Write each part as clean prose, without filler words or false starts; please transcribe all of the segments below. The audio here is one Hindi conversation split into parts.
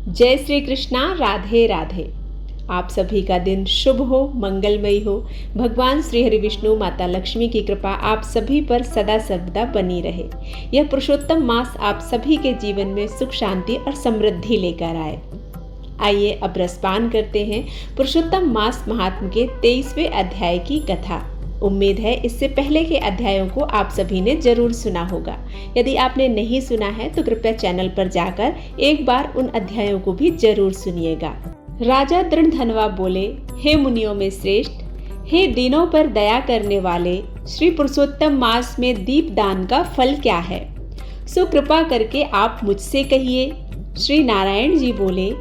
जय श्री कृष्णा। राधे राधे। आप सभी का दिन शुभ हो, मंगलमयी हो। भगवान श्री हरि विष्णु, माता लक्ष्मी की कृपा आप सभी पर सदा सर्वदा बनी रहे। यह पुरुषोत्तम मास आप सभी के जीवन में सुख, शांति और समृद्धि लेकर आए। आइए अब रसपान करते हैं पुरुषोत्तम मास महात्म के 23वें अध्याय की कथा। उम्मीद है इससे पहले के अध्यायों को आप सभी ने जरूर सुना होगा। यदि आपने नहीं सुना है तो कृपया चैनल पर जाकर एक बार उन अध्यायों को भी जरूर सुनिएगा। राजा दृढ़धनवा बोले, हे मुनियों में श्रेष्ठ, हे दीनों पर दया करने वाले, श्री पुरुषोत्तम मास में दीपदान का फल क्या है? सो कृपा करके आप मुझसे कहिए। श्री नारायण जी बोले,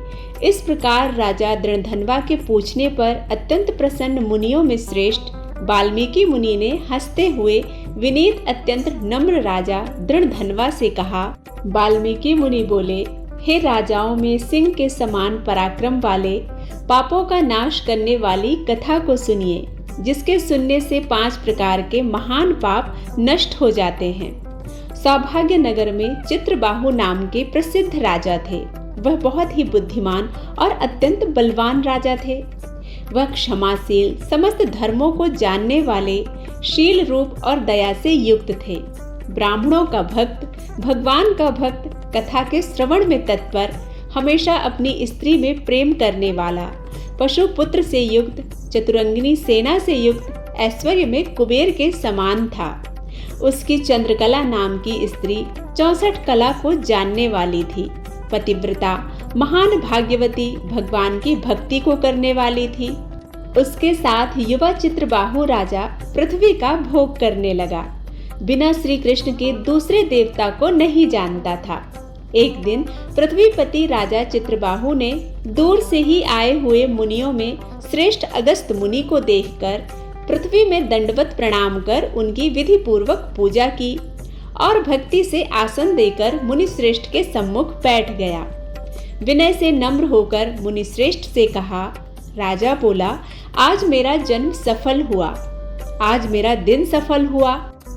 इस प्रकार राजा दृढ़धनवा के पूछने पर अत्यंत प्रसन्न मुनियों में श्रेष्ठ वाल्मीकि मुनि ने हंसते हुए विनीत अत्यंत नम्र राजा दृढ़धनवा से कहा। वाल्मीकि मुनि बोले, हे राजाओं में सिंह के समान पराक्रम वाले, पापों का नाश करने वाली कथा को सुनिए, जिसके सुनने से 5 प्रकार के महान पाप नष्ट हो जाते हैं। सौभाग्य नगर में चित्रबाहु नाम के प्रसिद्ध राजा थे। वह बहुत ही बुद्धिमान और अत्यंत बलवान राजा थे। वह क्षमाशील, समस्त धर्मों को जानने वाले, शील रूप और दया से युक्त थे। ब्राह्मणों का भक्त, भगवान का भक्त, कथा के श्रवण में तत्पर, हमेशा अपनी स्त्री में प्रेम करने वाला, पशु पुत्र से युक्त, चतुरंगिनी सेना से युक्त, ऐश्वर्य में कुबेर के समान था। उसकी चंद्रकला नाम की स्त्री 64 कला को जानने वाली थी। पतिव्रता, महान भाग्यवती, भगवान की भक्ति को करने वाली थी। उसके साथ युवा चित्रबाहु राजा पृथ्वी का भोग करने लगा। बिना श्री कृष्ण के दूसरे देवता को नहीं जानता था। एक दिन पृथ्वीपति राजा चित्रबाहु ने दूर से ही आए हुए मुनियों में श्रेष्ठ अगस्त मुनि को देखकर पृथ्वी में दंडवत प्रणाम कर उनकी विधि पूर्वक पूजा की और भक्ति से आसन देकर मुनि श्रेष्ठ के सम्मुख बैठ गया। विनय से नम्र होकर मुनि श्रेष्ठ से कहा। राजा बोला, आज मेरा जन्म सफल हुआ, आज मेरा दिन सफल हुआ,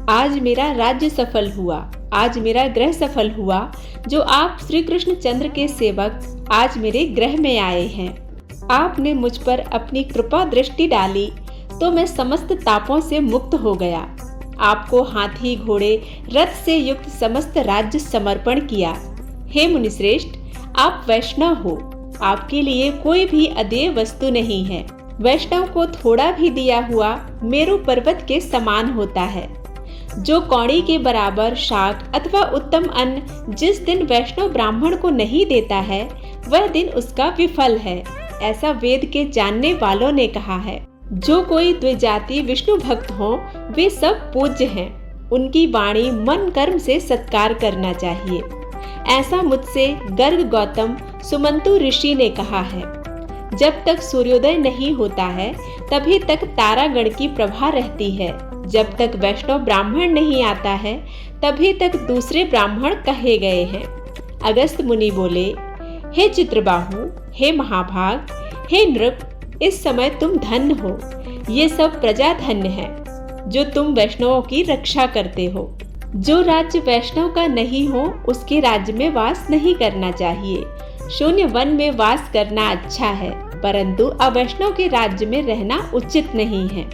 आज मेरा राज्य सफल हुआ, आज मेरा ग्रह सफल हुआ, जो आप श्री कृष्ण चंद्र के सेवक आज मेरे ग्रह में आए हैं। आपने मुझ पर अपनी कृपा दृष्टि डाली तो मैं समस्त तापों से मुक्त हो गया। आपको हाथी, घोड़े, रथ से युक्त समस्त राज्य समर्पण किया। हे मुनिश्रेष्ठ, आप वैष्णव हो, आपके लिए कोई भी अदेय वस्तु नहीं है। वैष्णव को थोड़ा भी दिया हुआ मेरु पर्वत के समान होता है। जो कौड़ी के बराबर शाक अथवा उत्तम अन्न जिस दिन वैष्णव ब्राह्मण को नहीं देता है, वह दिन उसका विफल है, ऐसा वेद के जानने वालों ने कहा है। जो कोई द्विजाति विष्णु भक्त हो, वे सब पूज्य हैं। उनकी वाणी मन कर्म से सत्कार करना चाहिए। ऐसा मुझसे गर्ग गौतम सुमंतु ऋषि ने कहा है। जब तक सूर्योदय नहीं होता है तभी तक तारागण की प्रभा रहती है। जब तक वैष्णव ब्राह्मण नहीं आता है तभी तक दूसरे ब्राह्मण कहे गए हैं। अगस्त मुनि बोले, हे चित्रबाहु, हे महाभाग, हे नृप, इस समय तुम धन्य हो। ये सब प्रजा धन्य है जो तुम वैष्णवों की रक्षा करते हो। जो राज्य वैष्णव का नहीं हो उसके राज्य में वास नहीं करना चाहिए। शून्य वन में वास करना अच्छा है, परंतु अवैष्णव के राज्य में रहना उचित नहीं है।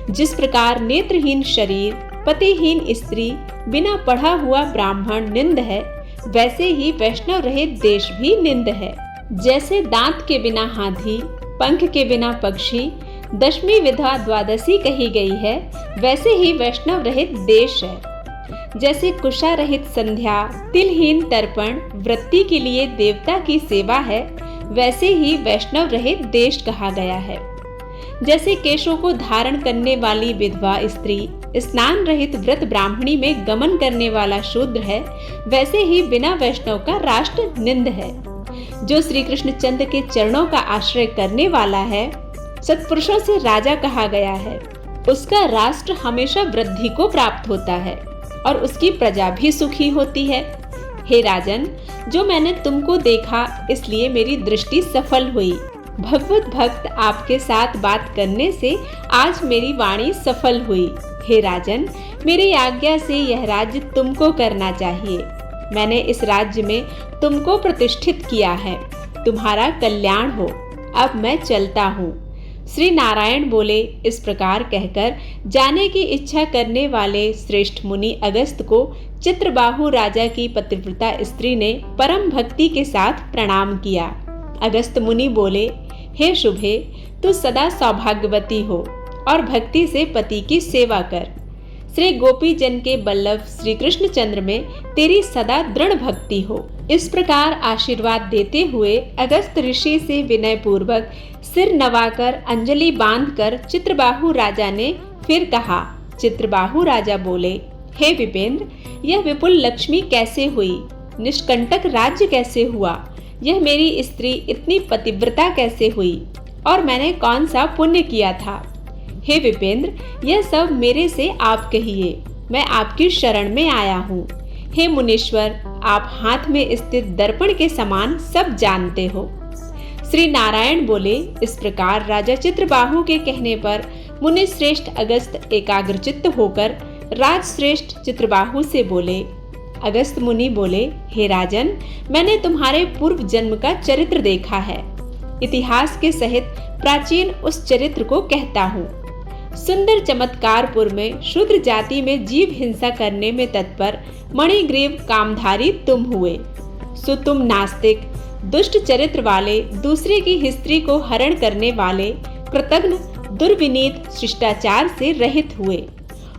जिस प्रकार नेत्रहीन शरीर, पतिहीन स्त्री, बिना पढ़ा हुआ ब्राह्मण निंद है, वैसे ही वैष्णव रहित देश भी निंद है। जैसे दांत के बिना हाथी, पंख के बिना पक्षी, दशमी विधा द्वादशी कही गई है, वैसे ही वैष्णव रहित देश है। जैसे कुशा रहित संध्या, तिलहीन तर्पण, वृत्ति के लिए देवता की सेवा है, वैसे ही वैष्णव रहित देश कहा गया है। जैसे केशों को धारण करने वाली विधवा स्त्री, स्नान रहित व्रत ब्राह्मणी में गमन करने वाला शूद्र है, वैसे ही बिना वैष्णव का राष्ट्र निंद है। जो श्री कृष्ण चंद्र के चरणों का आश्रय करने वाला है, सत्पुरुषों से राजा कहा गया है, उसका राष्ट्र हमेशा वृद्धि को प्राप्त होता है और उसकी प्रजा भी सुखी होती है। हे राजन, जो मैंने तुमको देखा इसलिए मेरी दृष्टि सफल हुई। भगवत भक्त आपके साथ बात करने से आज मेरी वाणी सफल हुई। हे राजन, मेरी आज्ञा से यह राज्य तुमको करना चाहिए। मैंने इस राज्य में तुमको प्रतिष्ठित किया है। तुम्हारा कल्याण हो। अब मैं चलता हूँ। श्री नारायण बोले। इस प्रकार कहकर जाने की इच्छा करने वाले श्रेष्ठ मुनि अगस्त को चित्रबाहु राजा की पतिव्रता स्त्री ने परम भक्ति के साथ प्रणाम किया। अगस्त मुनि बोले, हे शुभे, तू सदा सौभाग्यवती हो और भक्ति से पति की सेवा कर। श्री गोपी जन के बल्लभ श्री कृष्णचंद्र में तेरी सदा दृढ़ भक्ति हो। इस प्रकार आशीर्वाद देते हुए अगस्त ऋषि से विनय पूर्वक सिर नवाकर अंजलि बांधकर चित्रबाहु राजा ने फिर कहा। चित्रबाहु राजा बोले, हे विपेंद्र, यह विपुल लक्ष्मी कैसे हुई? निष्कंटक राज्य कैसे हुआ? यह मेरी स्त्री इतनी पतिव्रता कैसे हुई? और मैंने कौन सा पुण्य किया था? हे विपेंद्र, यह सब मेरे से आप कहिए। मैं आपकी शरण में आया हूँ। हे मुनीश्वर, आप हाथ में स्थित दर्पण के समान सब जानते हो। श्री नारायण बोले। इस प्रकार राजा चित्रबाहु के कहने पर मुनि श्रेष्ठ अगस्त एकाग्रचित्त होकर राजश्रेष्ठ चित्रबाहु से बोले। अगस्त मुनि बोले, हे राजन, मैंने तुम्हारे पूर्व जन्म का चरित्र देखा है। इतिहास के सहित प्राचीन उस चरित्र को कहता हूँ। सुंदर चमत्कारपुर में शूद्र जाति में जीव हिंसा करने में तत्पर मणिग्रीव कामधारी तुम हुए। सो तुम नास्तिक, दुष्ट चरित्र वाले, दूसरे की स्त्री को हरण करने वाले, कृतघ्न, दुर्विनीत, शिष्टाचार से रहित हुए।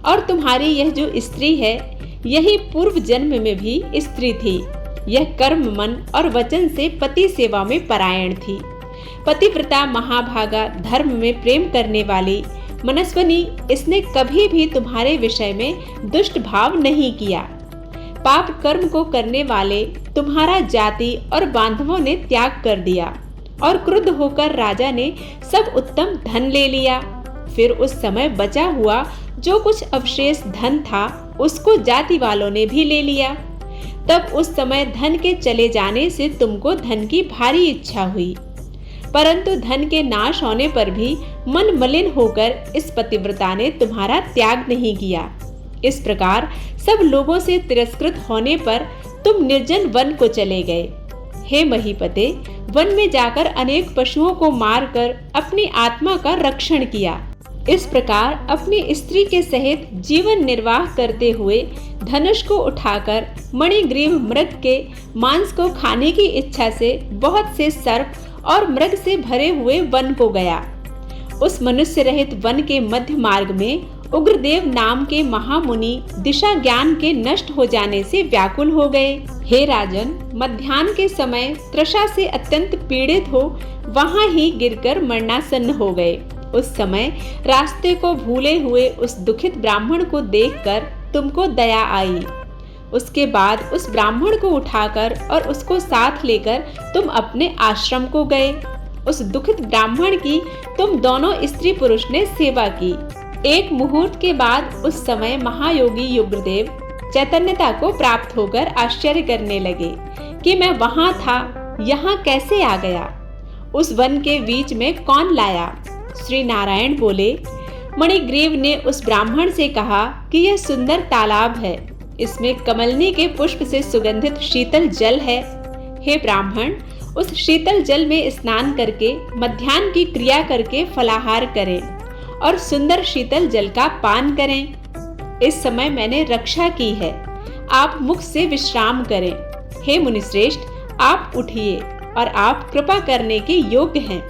और तुम्हारी यह जो स्त्री है, यही पूर्व जन्म में भी स्त्री थी। यह कर्म, मन और वचन से पति सेवा में परायण थी। पतिव्रता, महाभागा, धर्म में प्रेम करने वाली, मनस्विनी, इसने कभी भी तुम्हारे विषय में दुष्ट भाव नहीं किया। पाप कर्म को करने वाले तुम्हारा जाति और बांधवों ने त्याग कर दिया और क्रुद्ध होकर राजा ने सब उत्तम धन ले लिया। फिर उस समय बचा हुआ जो कुछ अवशेष धन था, उसको जाति वालों ने भी ले लिया। तब उस समय धन के चले जाने से तुमको धन की भारी इच्छा हुई, परंतु धन के नाश होने पर भी मन मलिन होकर इस पतिव्रता ने तुम्हारा त्याग नहीं किया। इस प्रकार सब लोगों से तिरस्कृत होने पर तुम निर्जन वन को चले गए। हे महीपते, वन में जाकर अनेक पशुओं को मारकर अपनी आत्मा का रक्षण किया। इस प्रकार अपनी स्त्री के सहित जीवन निर्वाह करते हुए धनुष को उठाकर मणिग्रीव मृग के मांस को खाने की इच्छा से बहुत से सर्प और मृग से भरे हुए वन को गया। उस मनुष्य रहित वन के मध्य मार्ग में उग्रदेव नाम के महामुनि दिशा ज्ञान के नष्ट हो जाने से व्याकुल हो गए। हे राजन, मध्याह्न के समय तृषा से अत्यंत पीड़ित हो वहां ही गिरकर मरणासन्न हो गए। उस समय रास्ते को भूले हुए उस दुखित ब्राह्मण को देखकर तुमको दया आई। उसके बाद उस ब्राह्मण को उठाकर और उसको साथ लेकर तुम अपने आश्रम को गए। उस दुखित ब्राह्मण की तुम दोनों स्त्री पुरुष ने सेवा की। एक मुहूर्त के बाद उस समय महायोगी युगदेव चैतन्यता को प्राप्त होकर आश्चर्य करने लगे कि मैं वहां था, यहाँ कैसे आ गया? उस वन के बीच में कौन लाया? श्री नारायण बोले। मणिग्रीव ने उस ब्राह्मण से कहा कि यह सुंदर तालाब है, इसमें कमलनी के पुष्प से सुगंधित शीतल जल है। हे ब्राह्मण, उस शीतल जल में स्नान करके मध्याह्न की क्रिया करके फलाहार करें और सुंदर शीतल जल का पान करें। इस समय मैंने रक्षा की है, आप मुख से विश्राम करें। हे मुनिश्रेष्ठ, आप उठिए और आप कृपा करने के योग्य हैं।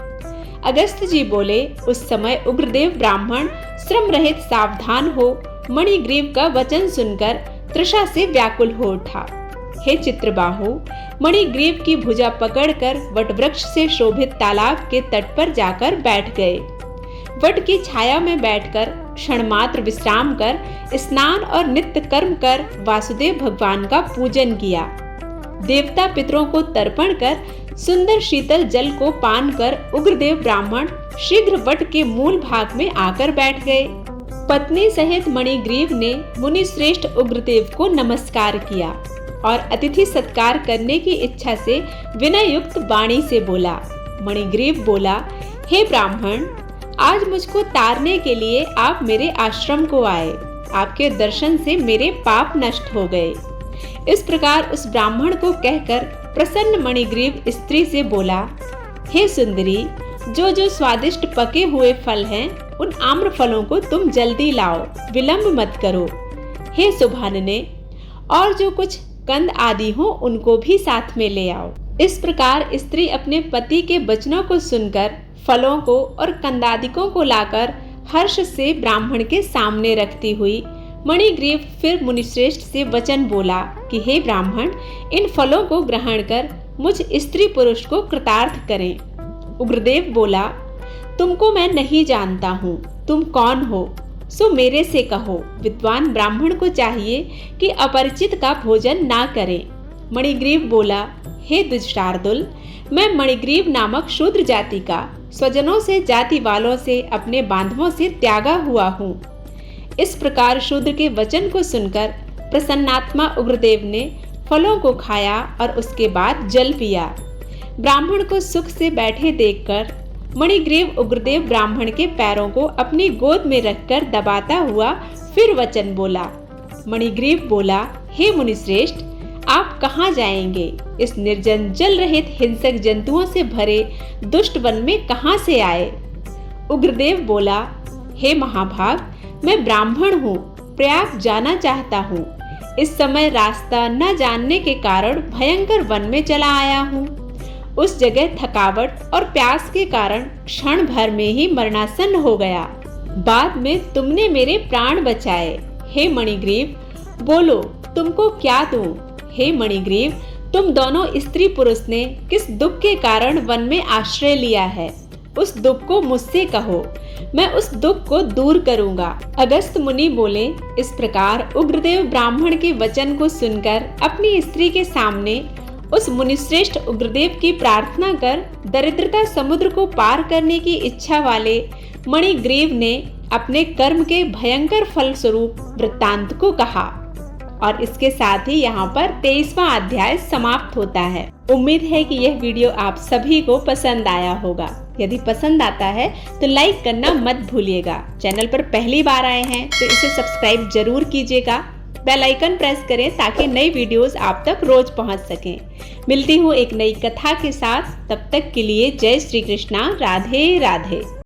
अगस्त जी बोले। उस समय उग्रदेव ब्राह्मण श्रम रहित सावधान हो मणिग्रीव का वचन सुनकर तृषा से व्याकुल हो उठा। हे चित्रबाहु, मणिग्रीव की भुजा पकड़कर वटवृक्ष से शोभित तालाब के तट पर जाकर बैठ गए। वट की छाया में बैठकर क्षण मात्र विश्राम कर स्नान और नित्य कर्म कर वासुदेव भगवान का पूजन किया। देवता पितरों को तर्पण कर सुंदर शीतल जल को पान कर उग्रदेव ब्राह्मण शीघ्र वट के मूल भाग में आकर बैठ गए। पत्नी सहित मणिग्रीव ने मुनि श्रेष्ठ उग्रदेव को नमस्कार किया और अतिथि सत्कार करने की इच्छा से विनय युक्त वाणी से बोला। मणिग्रीव बोला, हे ब्राह्मण, आज मुझको तारने के लिए आप मेरे आश्रम को आए। आपके दर्शन से मेरे पाप नष्ट हो गए। इस प्रकार उस ब्राह्मण को कहकर प्रसन्न मणिग्रीव स्त्री से बोला, हे सुंदरी, जो जो स्वादिष्ट पके हुए फल हैं, उन आम्र फलों को तुम जल्दी लाओ, विलंब मत करो। हे सुभानने, और जो कुछ कंद आदि हो उनको भी साथ में ले आओ। इस प्रकार स्त्री अपने पति के वचनों को सुनकर फलों को और कंदादिकों को लाकर हर्ष से ब्राह्मण के सामने रखती हुई मणिग्रीव फिर मुनिश्रेष्ठ से वचन बोला कि हे ब्राह्मण, इन फलों को ग्रहण कर मुझ स्त्री पुरुष को कृतार्थ करें। उग्रदेव बोला, तुमको मैं नहीं जानता हूँ, तुम कौन हो, सो मेरे से कहो। विद्वान ब्राह्मण को चाहिए कि अपरिचित का भोजन ना करे। मणिग्रीव बोला, हे दुष्टार्दुल, मैं मणिग्रीव नामक शूद्र जाति का, स्वजनों से, जाति वालों से, अपने बांधवों से त्यागा हुआ हूँ। इस प्रकार शूद्र के वचन को सुनकर प्रसन्नात्मा उग्रदेव ने फलों को खाया और उसके बाद जल पिया। ब्राह्मण को सुख से बैठे देखकर मणिग्रीव उग्रदेव ब्राह्मण के पैरों को अपनी गोद में रखकर दबाता हुआ फिर वचन बोला। मणिग्रीव बोला, हे मुनिश्रेष्ठ, आप कहाँ जाएंगे? इस निर्जन जल रहित हिंसक जंतुओं से भरे दुष्ट वन में कहाँ से आए? उग्रदेव बोला, हे महाभाग, मैं ब्राह्मण हूँ, प्रयाग जाना चाहता हूँ। इस समय रास्ता न जानने के कारण भयंकर वन में चला आया हूँ। उस जगह थकावट और प्यास के कारण क्षण भर में ही मरणासन्न हो गया। बाद में तुमने मेरे प्राण बचाए। हे मणिग्रीव, बोलो तुमको क्या दूं? हे मणिग्रीव, तुम दोनों स्त्री पुरुष ने किस दुख के कारण वन में आश्रय लिया है, उस दुख को मुझसे कहो, मैं उस दुख को दूर करूंगा। अगस्त मुनि बोले, इस प्रकार उग्रदेव ब्राह्मण के वचन को सुनकर अपनी स्त्री के सामने उस मुनिश्रेष्ठ उग्रदेव की प्रार्थना कर दरिद्रता समुद्र को पार करने की इच्छा वाले मणिग्रीव ने अपने कर्म के भयंकर फल स्वरूप वृत्तांत को कहा। और इसके साथ ही यहाँ पर 23वां अध्याय समाप्त होता है। उम्मीद है कि यह वीडियो आप सभी को पसंद आया होगा। यदि पसंद आता है तो लाइक करना मत भूलिएगा। चैनल पर पहली बार आए हैं तो इसे सब्सक्राइब जरूर कीजिएगा। बेल आइकन प्रेस करें ताकि नई वीडियोस आप तक रोज पहुंच सकें। मिलती हूँ एक नई कथा के साथ, तब तक के लिए जय श्री कृष्णा, राधे राधे।